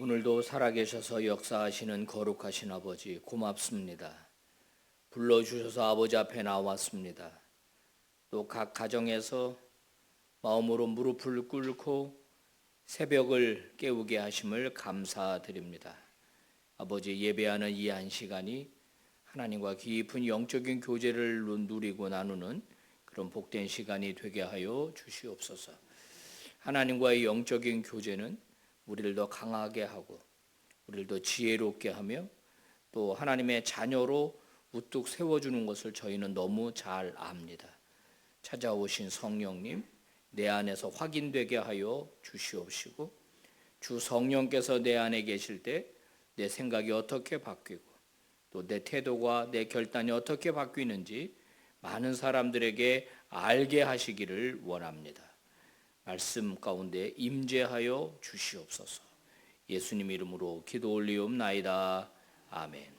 오늘도 살아계셔서 역사하시는 거룩하신 아버지 고맙습니다. 불러주셔서 아버지 앞에 나왔습니다. 또 각 가정에서 마음으로 무릎을 꿇고 새벽을 깨우게 하심을 감사드립니다. 아버지, 예배하는 이 한 시간이 하나님과 깊은 영적인 교제를 누리고 나누는 그런 복된 시간이 되게 하여 주시옵소서. 하나님과의 영적인 교제는 우리를 더 강하게 하고 우리를 더 지혜롭게 하며 또 하나님의 자녀로 우뚝 세워주는 것을 저희는 너무 잘 압니다. 찾아오신 성령님, 내 안에서 확인되게 하여 주시옵시고, 주 성령께서 내 안에 계실 때 내 생각이 어떻게 바뀌고 또 내 태도가 내 결단이 어떻게 바뀌는지 많은 사람들에게 알게 하시기를 원합니다. 말씀 가운데 임재하여 주시옵소서. 예수님 이름으로 기도 올리옵나이다. 아멘.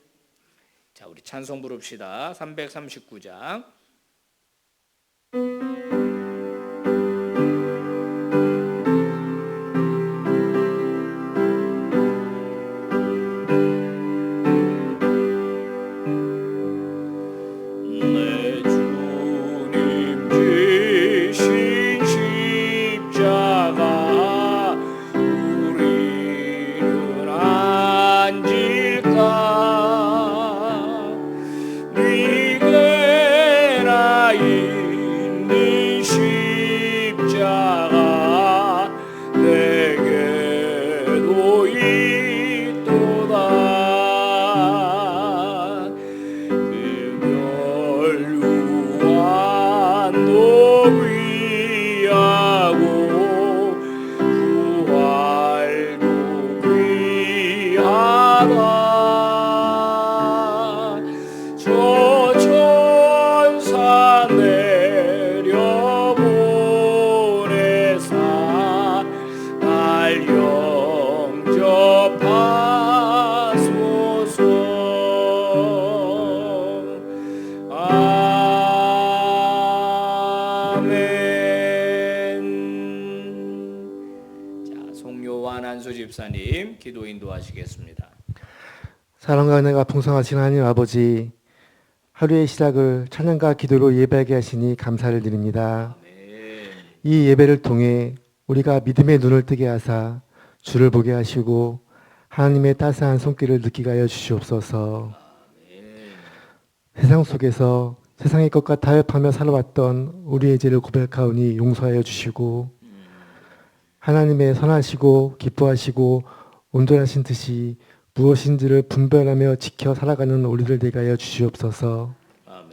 자, 우리 찬송 부릅시다. 339장. 집사님 기도 인도하시겠습니다. 사랑과 은혜가 풍성하신 하나님 아버지, 하루의 시작을 찬양과 기도로 예배하게 하시니 감사를 드립니다. 아멘. 이 예배를 통해 우리가 믿음의 눈을 뜨게 하사 주를 보게 하시고 하나님의 따스한 손길을 느끼게 하여 주시옵소서. 아멘. 세상 속에서 세상의 것과 타협하며 살아왔던 우리의 죄를 고백하오니 용서하여 주시고 하나님의 선하시고 기뻐하시고 온전하신 뜻이 무엇인지를 분별하며 지켜 살아가는 우리를 되게 하여 주시옵소서. 아멘.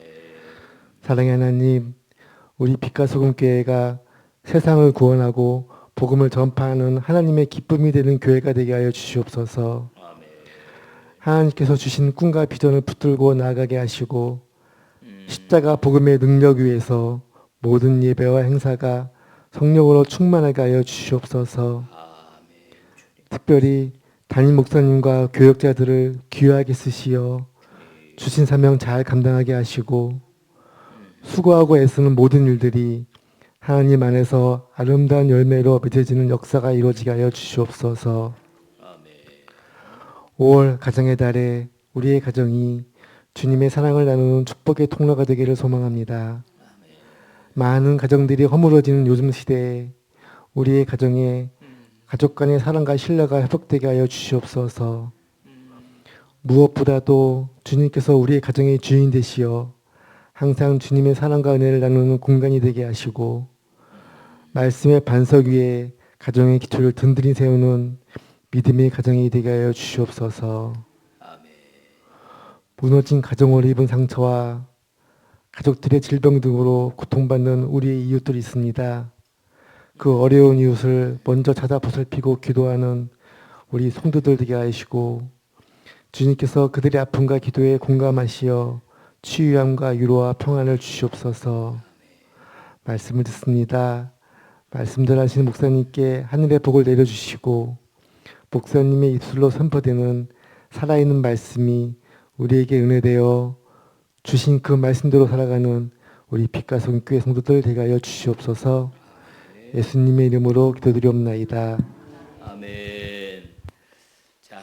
사랑의 하나님, 우리 빛과 소금 교회가 세상을 구원하고 복음을 전파하는 하나님의 기쁨이 되는 교회가 되게 하여 주시옵소서. 아멘. 하나님께서 주신 꿈과 비전을 붙들고 나아가게 하시고 십자가 복음의 능력 위에서 모든 예배와 행사가 성령으로 충만하게 하여 주시옵소서. 아멘. 특별히 담임 목사님과 교역자들을 귀하게 쓰시어 주신 사명 잘 감당하게 하시고 수고하고 애쓰는 모든 일들이 하나님 안에서 아름다운 열매로 맺어지는 역사가 이루어지게 하여 주시옵소서. 아멘. 5월 가정의 달에 우리의 가정이 주님의 사랑을 나누는 축복의 통로가 되기를 소망합니다. 많은 가정들이 허물어지는 요즘 시대에 우리의 가정에 가족 간의 사랑과 신뢰가 회복되게 하여 주시옵소서. 무엇보다도 주님께서 우리의 가정의 주인 되시어 항상 주님의 사랑과 은혜를 나누는 공간이 되게 하시고 말씀의 반석 위에 가정의 기초를 든든히 세우는 믿음의 가정이 되게 하여 주시옵소서. 아멘. 무너진 가정으로 입은 상처와 가족들의 질병 등으로 고통받는 우리의 이웃들이 있습니다. 그 어려운 이웃을 먼저 찾아 보살피고 기도하는 우리 성도들 되게 하시고 주님께서 그들의 아픔과 기도에 공감하시어 치유함과 위로와 평안을 주시옵소서. 말씀을 듣습니다. 말씀들 하시는 목사님께 하늘의 복을 내려주시고 목사님의 입술로 선포되는 살아있는 말씀이 우리에게 은혜되어 주신 그 말씀대로 살아가는 우리 빛과 소금 교회 성도들 되게 하여 주시옵소서. 예수님의 이름으로 기도드리옵나이다. 아멘.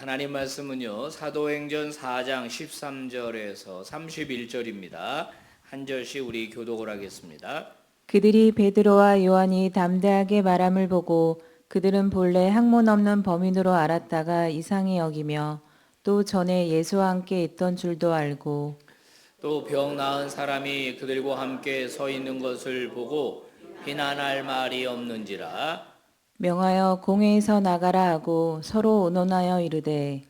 하나님 말씀은요, 사도행전 4장 13절에서 31절입니다. 한 절씩 우리 교독을 하겠습니다. 그들이 베드로와 요한이 담대하게 말함을 보고 그들은 본래 학문 없는 범인으로 알았다가 이상히 여기며 또 전에 예수와 함께 있던 줄도 알고 또 병 나은 사람이 그들과 함께 서 있는 것을 보고 비난할 말이 없는지라. 명하여 공회에서 나가라 하고 서로 의논하여 이르되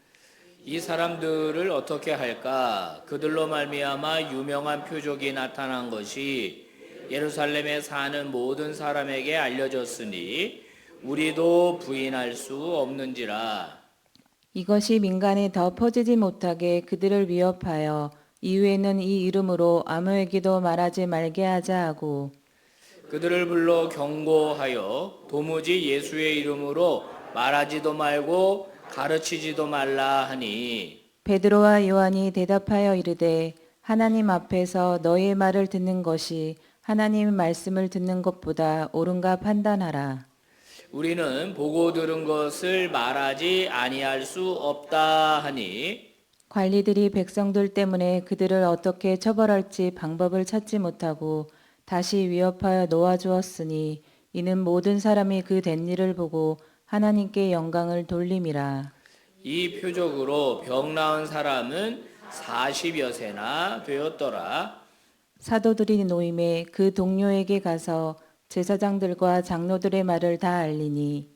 이 사람들을 어떻게 할까? 그들로 말미암아 유명한 표적이 나타난 것이 예루살렘에 사는 모든 사람에게 알려졌으니 우리도 부인할 수 없는지라. 이것이 민간에 더 퍼지지 못하게 그들을 위협하여 이후에는 이 이름으로 아무에게도 말하지 말게 하자 하고 그들을 불러 경고하여 도무지 예수의 이름으로 말하지도 말고 가르치지도 말라 하니. 베드로와 요한이 대답하여 이르되 하나님 앞에서 너희의 말을 듣는 것이 하나님의 말씀을 듣는 것보다 옳은가 판단하라. 우리는 보고 들은 것을 말하지 아니할 수 없다 하니. 관리들이 백성들 때문에 그들을 어떻게 처벌할지 방법을 찾지 못하고 다시 위협하여 놓아주었으니 이는 모든 사람이 그 된 일을 보고 하나님께 영광을 돌림이라. 이 표적으로 병 나은 사람은 40여 세나 되었더라. 사도들이 노임에 그 동료에게 가서 제사장들과 장로들의 말을 다 알리니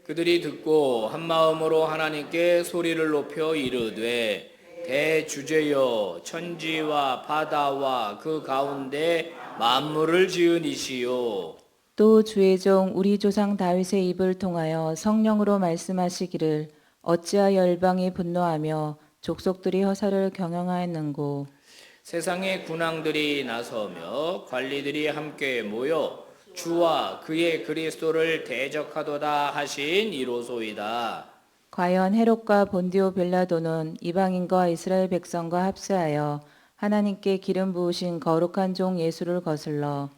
그들이 듣고 한 마음으로 하나님께 소리를 높여 이르되 대주제여 천지와 바다와 그 가운데 만물을 지은 이시요. 또 주의 종 우리 조상 다윗의 입을 통하여 성령으로 말씀하시기를 어찌하여 열방이 분노하며 족속들이 허사를 경영하였는고 세상의 군왕들이 나서며 관리들이 함께 모여 주와 그의 그리스도를 대적하도다 하신 이로소이다. 과연 헤롯과 본디오 빌라도는 이방인과 이스라엘 백성과 합세하여 하나님께 기름 부으신 거룩한 종 예수를 거슬러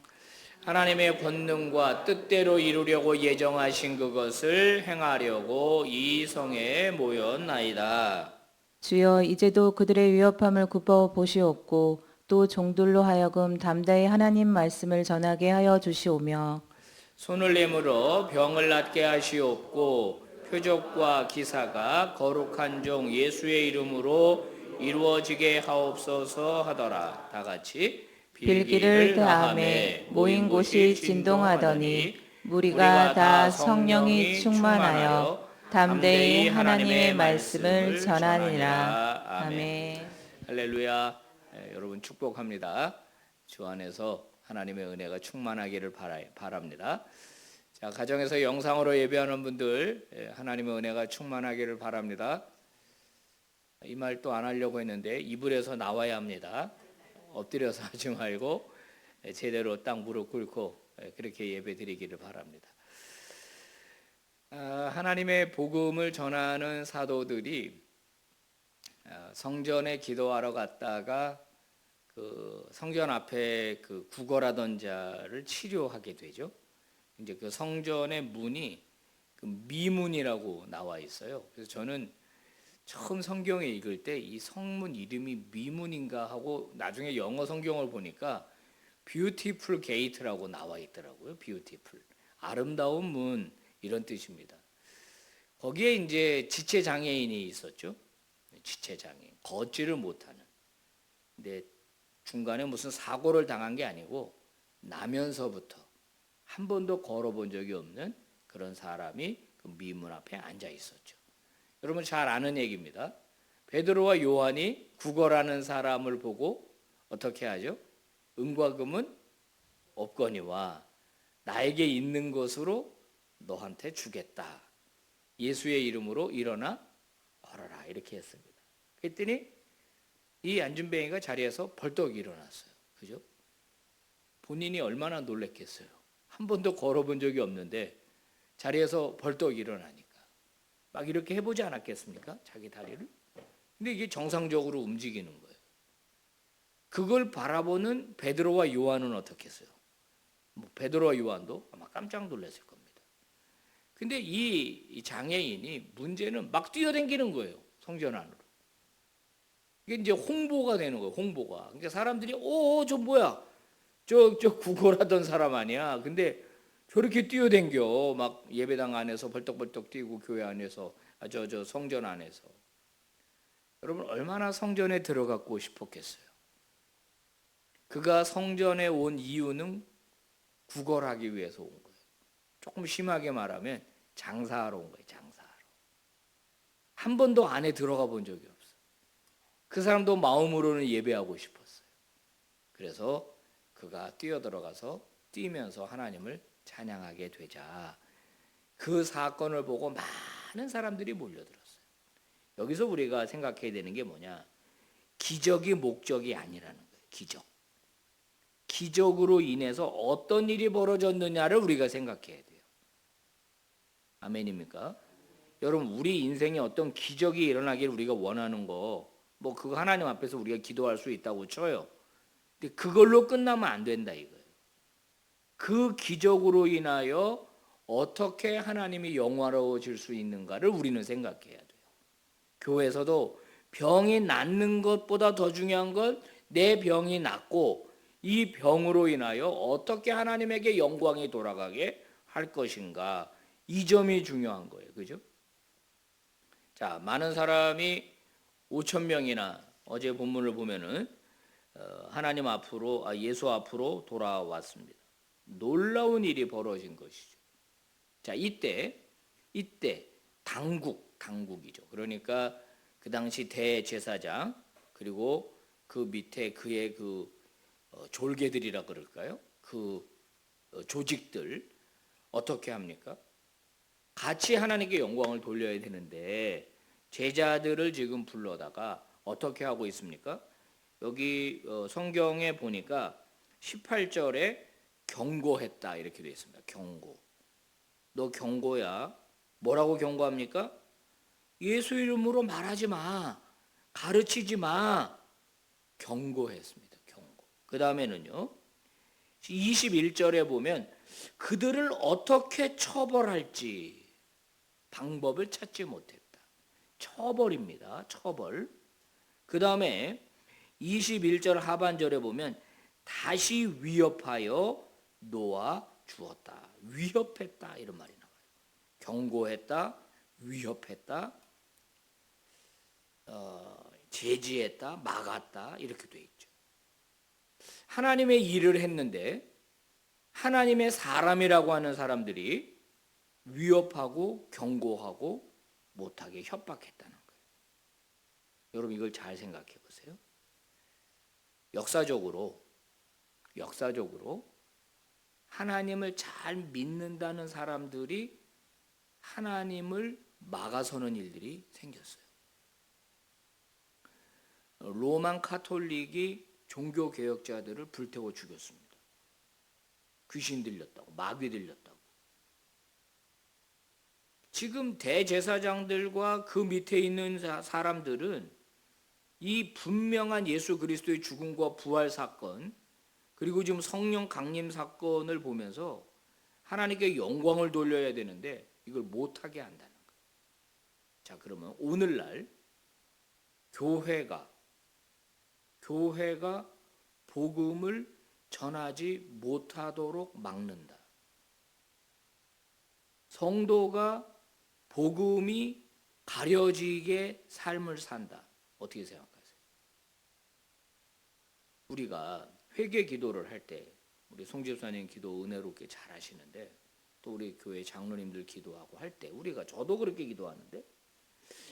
하나님의 권능과 뜻대로 이루려고 예정하신 그것을 행하려고 이 성에 모였나이다. 주여 이제도 그들의 위협함을 굽어 보시옵고 또 종들로 하여금 담대히 하나님 말씀을 전하게 하여 주시오며 손을 내밀어 병을 낫게 하시옵고 표적과 기사가 거룩한 종 예수의 이름으로 이루어지게 하옵소서 하더라. 다 같이 빌기를 다함에 모인 곳이 진동하더니 무리가 다 성령이 충만하여 담대히 하나님의 말씀을 전하니라. 아멘. 할렐루야. 여러분 축복합니다. 주 안에서 하나님의 은혜가 충만하기를 바랍니다. 자, 가정에서 영상으로 예배하는 분들 하나님의 은혜가 충만하기를 바랍니다. 이 말 또 안 하려고 했는데 이불에서 나와야 합니다. 엎드려서 하지 말고 제대로 딱 무릎 꿇고 그렇게 예배 드리기를 바랍니다. 하나님의 복음을 전하는 사도들이 성전에 기도하러 갔다가 그 성전 앞에 그 구걸하던 자를 치료하게 되죠. 이제 그 성전의 문이 그 미문이라고 나와 있어요. 그래서 저는 처음 성경에 읽을 때 이 성문 이름이 미문인가 하고 나중에 영어 성경을 보니까 beautiful gate라고 나와 있더라고요. beautiful. 아름다운 문 이런 뜻입니다. 거기에 이제 지체 장애인이 있었죠. 지체 장애인. 걷지를 못하는. 근데 중간에 무슨 사고를 당한 게 아니고 나면서부터 한 번도 걸어본 적이 없는 그런 사람이 그 미문 앞에 앉아 있었죠. 여러분 잘 아는 얘기입니다. 베드로와 요한이 구걸하는 사람을 보고 어떻게 하죠? 은과 금은 없거니와 나에게 있는 것으로 너한테 주겠다. 예수의 이름으로 일어나 걸어라 이렇게 했습니다. 그랬더니 이 안준뱅이가 자리에서 벌떡 일어났어요. 그죠? 본인이 얼마나 놀랬겠어요. 한 번도 걸어본 적이 없는데 자리에서 벌떡 일어나니까 막 이렇게 해보지 않았겠습니까? 자기 다리를. 근데 이게 정상적으로 움직이는 거예요. 그걸 바라보는 베드로와 요한은 어떻겠어요? 베드로와 요한도 아마 깜짝 놀랐을 겁니다. 근데 이 장애인이 문제는 막 뛰어다니는 거예요. 성전 안으로. 이게 이제 홍보가 되는 거예요. 홍보가. 그러니까 사람들이 저 뭐야? 저 구걸하던 사람 아니야. 근데 저렇게 뛰어댕겨. 막 예배당 안에서 벌떡벌떡 뛰고 교회 안에서 저 성전 안에서. 여러분 얼마나 성전에 들어가고 싶었겠어요. 그가 성전에 온 이유는 구걸하기 위해서 온 거예요. 조금 심하게 말하면 장사하러 온 거예요. 장사하러. 한 번도 안에 들어가 본 적이 없어요. 그 사람도 마음으로는 예배하고 싶었어요. 그래서 그가 뛰어들어가서 뛰면서 하나님을 찬양하게 되자 그 사건을 보고 많은 사람들이 몰려들었어요. 여기서 우리가 생각해야 되는 게 뭐냐? 기적이 목적이 아니라는 거예요. 기적. 기적으로 인해서 어떤 일이 벌어졌느냐를 우리가 생각해야 돼요. 아멘입니까? 여러분 우리 인생에 어떤 기적이 일어나길 우리가 원하는 거 뭐 그거 하나님 앞에서 우리가 기도할 수 있다고 쳐요. 근데 그걸로 끝나면 안 된다 이거예요. 그 기적으로 인하여 어떻게 하나님이 영화로워질 수 있는가를 우리는 생각해야 돼요. 교회에서도 병이 낫는 것보다 더 중요한 건 내 병이 낫고 이 병으로 인하여 어떻게 하나님에게 영광이 돌아가게 할 것인가, 이 점이 중요한 거예요. 그죠? 자, 많은 사람이 5천 명이나 어제 본문을 보면은 하나님 앞으로 예수 앞으로 돌아왔습니다. 놀라운 일이 벌어진 것이죠. 자, 이때 당국이죠. 그러니까 그 당시 대제사장 그리고 그 밑에 그의 그 졸개들이라 그럴까요? 그 조직들 어떻게 합니까? 같이 하나님께 영광을 돌려야 되는데 제자들을 지금 불러다가 어떻게 하고 있습니까? 여기 성경에 보니까 18절에 경고했다 이렇게 되어 있습니다. 경고. 너 경고야. 뭐라고 경고합니까? 예수 이름으로 말하지 마. 가르치지 마. 경고했습니다. 경고. 그 다음에는요. 21절에 보면 그들을 어떻게 처벌할지 방법을 찾지 못했다. 처벌입니다. 처벌. 그 다음에 21절 하반절에 보면 다시 위협하여 놓아 주었다. 위협했다 이런 말이 나와요. 경고했다, 위협했다, 제지했다, 막았다 이렇게 돼 있죠. 하나님의 일을 했는데 하나님의 사람이라고 하는 사람들이 위협하고 경고하고 못하게 협박했다는 거예요. 여러분 이걸 잘 생각해 보세요. 역사적으로 하나님을 잘 믿는다는 사람들이 하나님을 막아서는 일들이 생겼어요. 로만 카톨릭이 종교 개혁자들을 불태워 죽였습니다. 귀신 들렸다고, 마귀 들렸다고. 지금 대제사장들과 그 밑에 있는 사람들은 이 분명한 예수 그리스도의 죽음과 부활 사건, 그리고 지금 성령 강림 사건을 보면서 하나님께 영광을 돌려야 되는데 이걸 못하게 한다는 거예요. 자, 그러면 오늘날 교회가 복음을 전하지 못하도록 막는다. 성도가 복음이 가려지게 삶을 산다. 어떻게 생각하세요? 우리가 회개 기도를 할 때 우리 송 집사님 기도 은혜롭게 잘 하시는데 또 우리 교회 장로님들 기도하고 할 때 우리가 저도 그렇게 기도하는데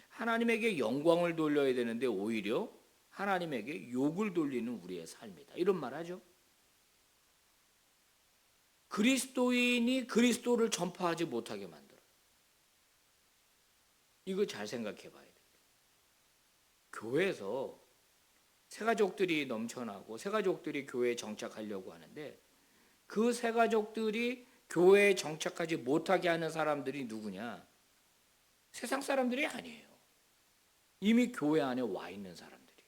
하나님에게 영광을 돌려야 되는데 오히려 하나님에게 욕을 돌리는 우리의 삶이다. 이런 말 하죠. 그리스도인이 그리스도를 전파하지 못하게 만들어요. 이거 잘 생각해 봐야 돼요. 교회에서 새가족들이 넘쳐나고 새가족들이 교회에 정착하려고 하는데 그 새가족들이 교회에 정착하지 못하게 하는 사람들이 누구냐? 세상 사람들이 아니에요. 이미 교회 안에 와 있는 사람들이.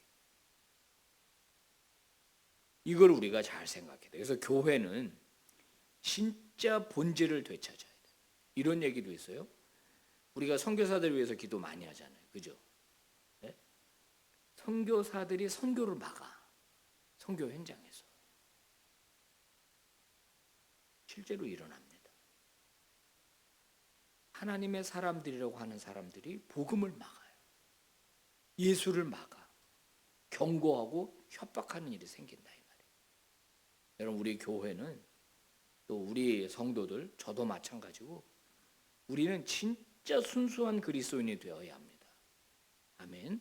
이걸 우리가 잘 생각해야 돼요. 그래서 교회는 진짜 본질을 되찾아야 돼요. 이런 얘기도 있어요. 우리가 선교사들 위해서 기도 많이 하잖아요. 그죠? 네? 선교사들이 선교를 막아. 선교 현장에서. 실제로 일어납니다. 하나님의 사람들이라고 하는 사람들이 복음을 막아요. 예수를 막아. 경고하고 협박하는 일이 생긴다 이 말이에요. 여러분 우리 교회는 또 우리 성도들 저도 마찬가지고 우리는 진짜 순수한 그리스도인이 되어야 합니다. 아멘.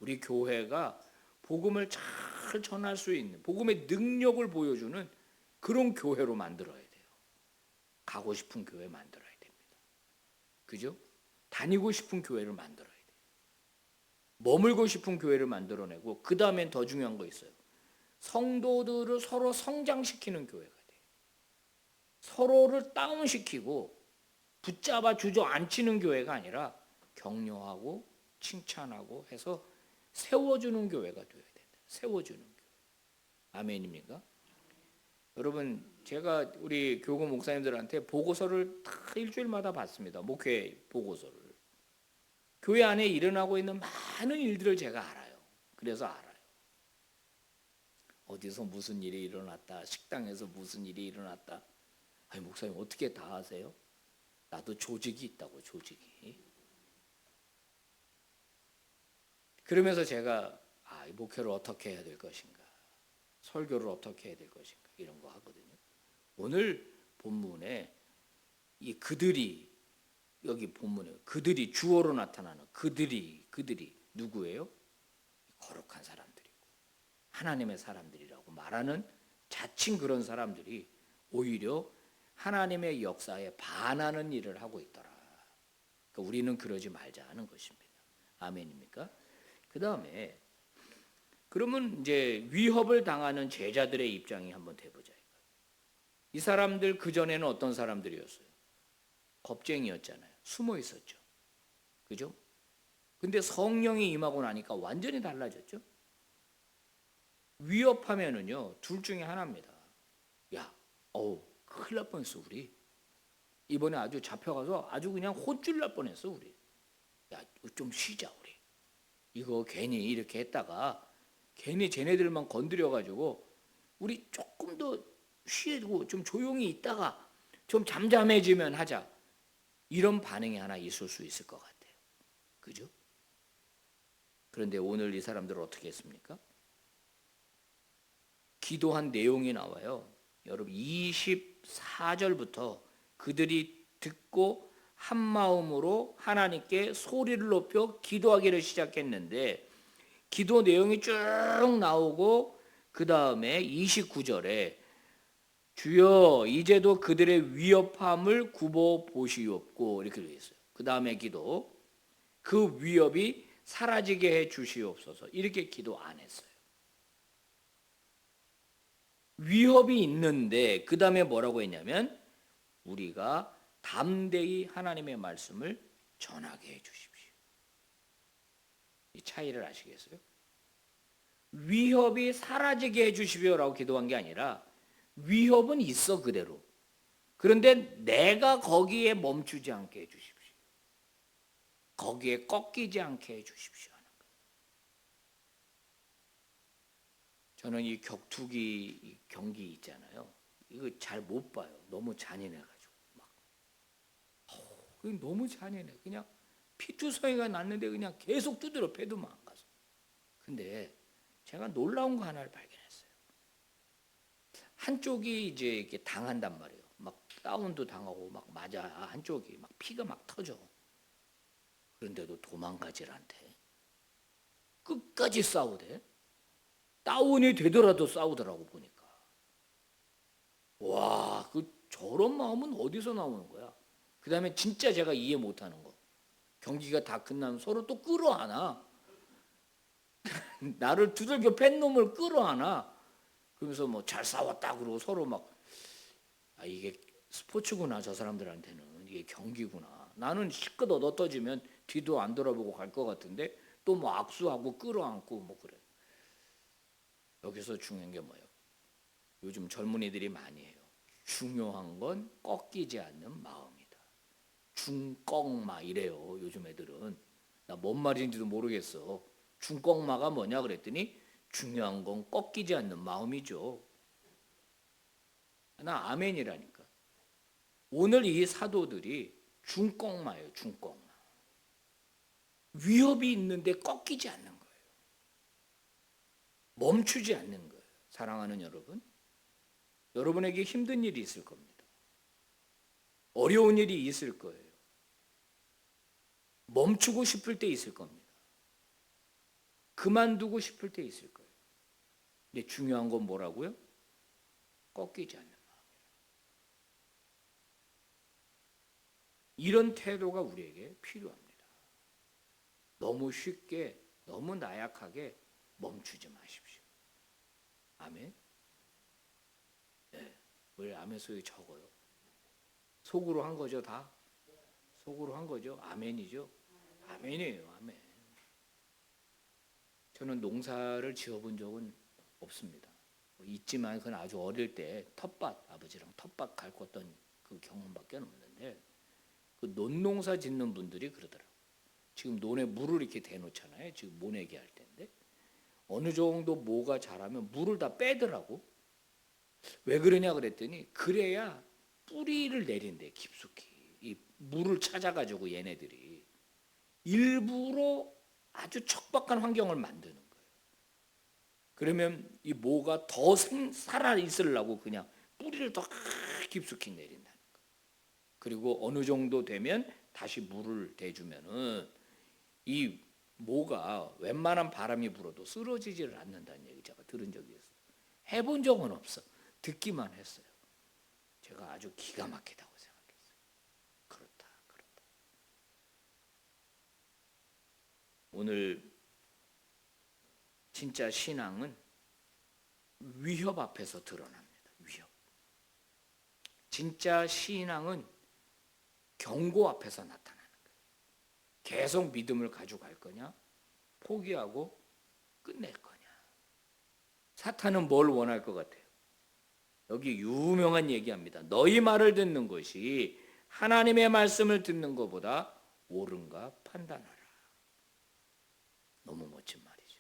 우리 교회가 복음을 잘 전할 수 있는 복음의 능력을 보여주는 그런 교회로 만들어야 돼요. 가고 싶은 교회 만들어야 됩니다. 그죠? 다니고 싶은 교회를 만들어야 돼요. 머물고 싶은 교회를 만들어내고 그 다음엔 더 중요한 거 있어요. 성도들을 서로 성장시키는 교회가 돼요. 서로를 다운시키고 붙잡아 주저앉히는 교회가 아니라 격려하고 칭찬하고 해서 세워주는 교회가 되어야 된다. 세워주는 교회. 아멘입니까? 여러분 제가 우리 교구 목사님들한테 보고서를 다 일주일마다 받습니다. 목회 보고서를. 교회 안에 일어나고 있는 많은 일들을 제가 알아요. 그래서 알아요. 어디서 무슨 일이 일어났다. 식당에서 무슨 일이 일어났다. 아니 목사님 어떻게 다 아세요? 나도 조직이 있다고 조직이. 그러면서 제가 이 목회를 어떻게 해야 될 것인가. 설교를 어떻게 해야 될 것인가. 이런 거 하거든요. 오늘 본문에 이 그들이 여기 본문에 그들이 주어로 나타나는 그들이 누구예요? 거룩한 사람들이고 하나님의 사람들이라고 말하는 자칭 그런 사람들이 오히려 하나님의 역사에 반하는 일을 하고 있더라. 그러니까 우리는 그러지 말자 하는 것입니다. 아멘입니까? 그 다음에 그러면 이제 위협을 당하는 제자들의 입장이 한번 돼보자. 이 사람들 그 전에는 어떤 사람들이었어요? 겁쟁이였잖아요. 숨어 있었죠. 그죠? 근데 성령이 임하고 나니까 완전히 달라졌죠. 위협하면은요 둘 중에 하나입니다. 야, 큰일 날 뻔했어 우리. 이번에 아주 잡혀가서 아주 그냥 혼쭐 날 뻔했어 우리. 야, 좀 쉬자 우리. 이거 괜히 이렇게 했다가 괜히 쟤네들만 건드려가지고 우리 조금 더 쉬고 좀 조용히 있다가 좀 잠잠해지면 하자. 이런 반응이 하나 있을 수 있을 것 같아요. 그죠? 그런데 오늘 이 사람들은 어떻게 했습니까? 기도한 내용이 나와요. 여러분 24절부터 그들이 듣고 한 마음으로 하나님께 소리를 높여 기도하기를 시작했는데 기도 내용이 쭉 나오고 그 다음에 29절에 주여 이제도 그들의 위협함을 굽어 보시옵고 이렇게 되어 있어요. 그 다음에 기도 그 위협이 사라지게 해 주시옵소서 이렇게 기도 안 했어요. 위협이 있는데 그 다음에 뭐라고 했냐면 우리가 담대히 하나님의 말씀을 전하게 해 주십시오. 이 차이를 아시겠어요? 위협이 사라지게 해 주십시오라고 기도한 게 아니라 위협은 있어 그대로. 그런데 내가 거기에 멈추지 않게 해 주십시오. 거기에 꺾이지 않게 해 주십시오 하는 거예요. 저는 이 격투기 경기 있잖아요. 이거 잘 못 봐요. 너무 잔인해가지고 막 너무 잔인해. 그냥 피투성이가 났는데 그냥 계속 두드려 패도만 안 가서. 근데 제가 놀라운 거 하나를 발견했어요. 한쪽이 이제 이렇게 당한단 말이에요. 막 다운도 당하고 막 맞아 한쪽이 막 피가 막 터져. 그런데도 도망가질 않대. 끝까지 싸우대. 다운이 되더라도 싸우더라고 보니까. 와, 저런 마음은 어디서 나오는 거야? 그 다음에 진짜 제가 이해 못하는 거. 경기가 다 끝나면 서로 또 끌어안아. 나를 두들겨 팬 놈을 끌어안아. 그러면서 뭐 잘 싸웠다 그러고 서로 막 이게 스포츠구나 저 사람들한테는 이게 경기구나. 나는 실컷 얻어 떠지면 뒤도 안 돌아보고 갈 것 같은데 또 뭐 악수하고 끌어안고 뭐 그래. 여기서 중요한 게 뭐예요? 요즘 젊은이들이 많이 해요. 중요한 건 꺾이지 않는 마음이다. 중꺽마 이래요. 요즘 애들은. 나 뭔 말인지도 모르겠어. 중꺽마가 뭐냐 그랬더니 중요한 건 꺾이지 않는 마음이죠. 나 아멘이라니까. 오늘 이 사도들이 중꺽마예요. 중꺽마. 위협이 있는데 꺾이지 않는 거예요. 멈추지 않는 거예요. 사랑하는 여러분, 여러분에게 힘든 일이 있을 겁니다. 어려운 일이 있을 거예요. 멈추고 싶을 때 있을 겁니다. 그만두고 싶을 때 있을 거예요. 근데 중요한 건 뭐라고요? 꺾이지 않는 마음이라. 이런 태도가 우리에게 필요합니다. 너무 쉽게, 너무 나약하게 멈추지 마십시오. 아멘. 네. 왜 아멘 소리 적어요? 속으로 한 거죠, 다? 속으로 한 거죠? 아멘이죠? 아멘이에요, 아멘. 저는 농사를 지어본 적은 없습니다. 있지만 그건 아주 어릴 때 텃밭, 아버지랑 텃밭 갈궜던 그 경험밖에 없는데, 그 논농사 짓는 분들이 그러더라고요. 지금 논에 물을 이렇게 대놓잖아요. 지금 모내기 할 때인데 어느 정도 모가 자라면 물을 다 빼더라고. 왜 그러냐 그랬더니 그래야 뿌리를 내린대. 깊숙이 이 물을 찾아가지고 얘네들이 일부러 아주 척박한 환경을 만드는 거예요. 그러면 이 모가 더 살아 있으려고 그냥 뿌리를 더 깊숙이 내린다는 거예요. 그리고 어느 정도 되면 다시 물을 대주면은 이 모가 웬만한 바람이 불어도 쓰러지지를 않는다는 얘기 제가 들은 적이 있어요. 해본 적은 없어. 듣기만 했어요. 제가 아주 기가 막히다고 생각했어요. 그렇다. 오늘 진짜 신앙은 위협 앞에서 드러납니다. 위협. 진짜 신앙은 경고 앞에서 나타나는 거예요. 계속 믿음을 가져갈 거냐? 포기하고 끝낼 거냐? 사탄은 뭘 원할 것 같아요? 여기 유명한 얘기합니다. 너희 말을 듣는 것이 하나님의 말씀을 듣는 것보다 옳은가 판단하라. 너무 멋진 말이죠.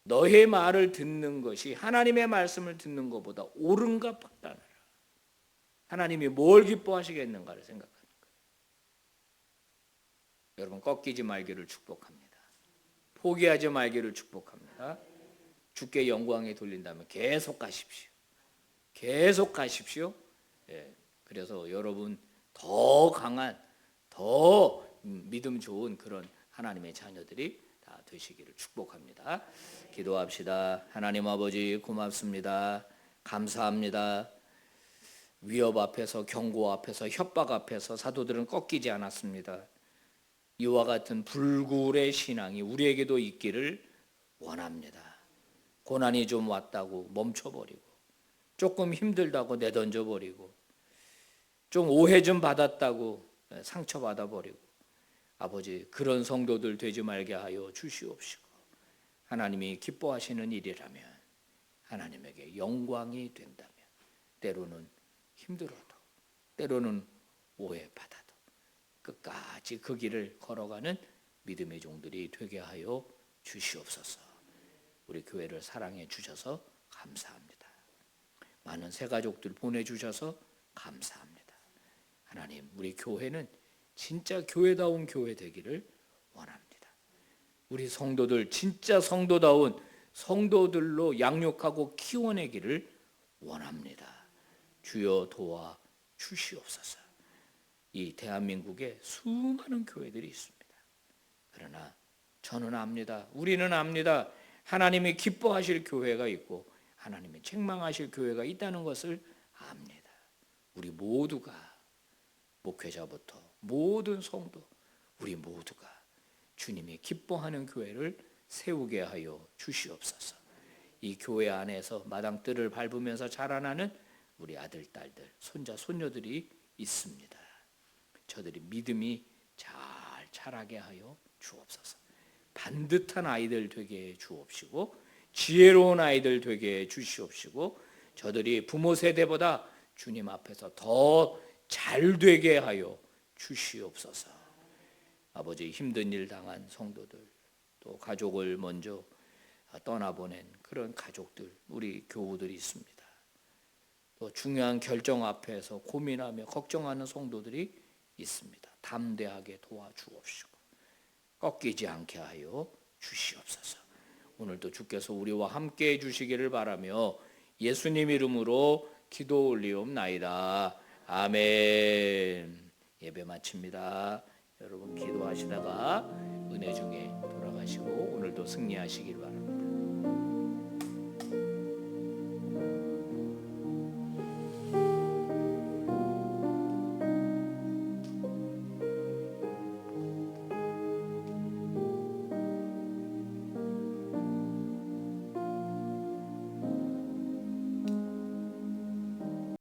너의 말을 듣는 것이 하나님의 말씀을 듣는 것보다 옳은가 판단하라. 하나님이 뭘 기뻐하시겠는가를 생각하는 거예요. 여러분 꺾이지 말기를 축복합니다. 포기하지 말기를 축복합니다. 주께 영광에 돌린다면 계속 가십시오. 계속 가십시오. 예, 그래서 여러분 더 강한, 더 믿음 좋은 그런 하나님의 자녀들이 다 되시기를 축복합니다. 기도합시다. 하나님 아버지 고맙습니다. 감사합니다. 위협 앞에서, 경고 앞에서, 협박 앞에서 사도들은 꺾이지 않았습니다. 이와 같은 불굴의 신앙이 우리에게도 있기를 원합니다. 고난이 좀 왔다고 멈춰버리고, 조금 힘들다고 내던져버리고, 좀 오해 좀 받았다고 상처받아버리고, 아버지 그런 성도들 되지 말게 하여 주시옵시고, 하나님이 기뻐하시는 일이라면 하나님에게 영광이 된다면, 때로는 힘들어도, 때로는 오해받아도 끝까지 그 길을 걸어가는 믿음의 종들이 되게 하여 주시옵소서. 우리 교회를 사랑해 주셔서 감사합니다. 많은 새가족들 보내주셔서 감사합니다. 하나님, 우리 교회는 진짜 교회다운 교회 되기를 원합니다. 우리 성도들 진짜 성도다운 성도들로 양육하고 키워내기를 원합니다. 주여 도와 주시옵소서. 이 대한민국에 수많은 교회들이 있습니다. 그러나 저는 압니다. 우리는 압니다. 하나님이 기뻐하실 교회가 있고 하나님이 책망하실 교회가 있다는 것을 압니다. 우리 모두가, 목회자부터 모든 성도, 우리 모두가 주님이 기뻐하는 교회를 세우게 하여 주시옵소서. 이 교회 안에서 마당뜰을 밟으면서 자라나는 우리 아들, 딸들, 손자, 손녀들이 있습니다. 저들이 믿음이 잘 자라게 하여 주옵소서. 반듯한 아이들 되게 해 주옵시고, 지혜로운 아이들 되게 해 주시옵시고, 저들이 부모 세대보다 주님 앞에서 더 잘 되게 하여 주시옵소서. 아버지, 힘든 일 당한 성도들, 또 가족을 먼저 떠나보낸 그런 가족들, 우리 교우들이 있습니다. 또 중요한 결정 앞에서 고민하며 걱정하는 성도들이 있습니다. 담대하게 도와주옵시고 꺾이지 않게 하여 주시옵소서. 오늘도 주께서 우리와 함께 해주시기를 바라며 예수님 이름으로 기도 올리옵나이다. 아멘. 예배 마칩니다. 여러분 기도하시다가 은혜 중에 돌아가시고 오늘도 승리하시길 바랍니다.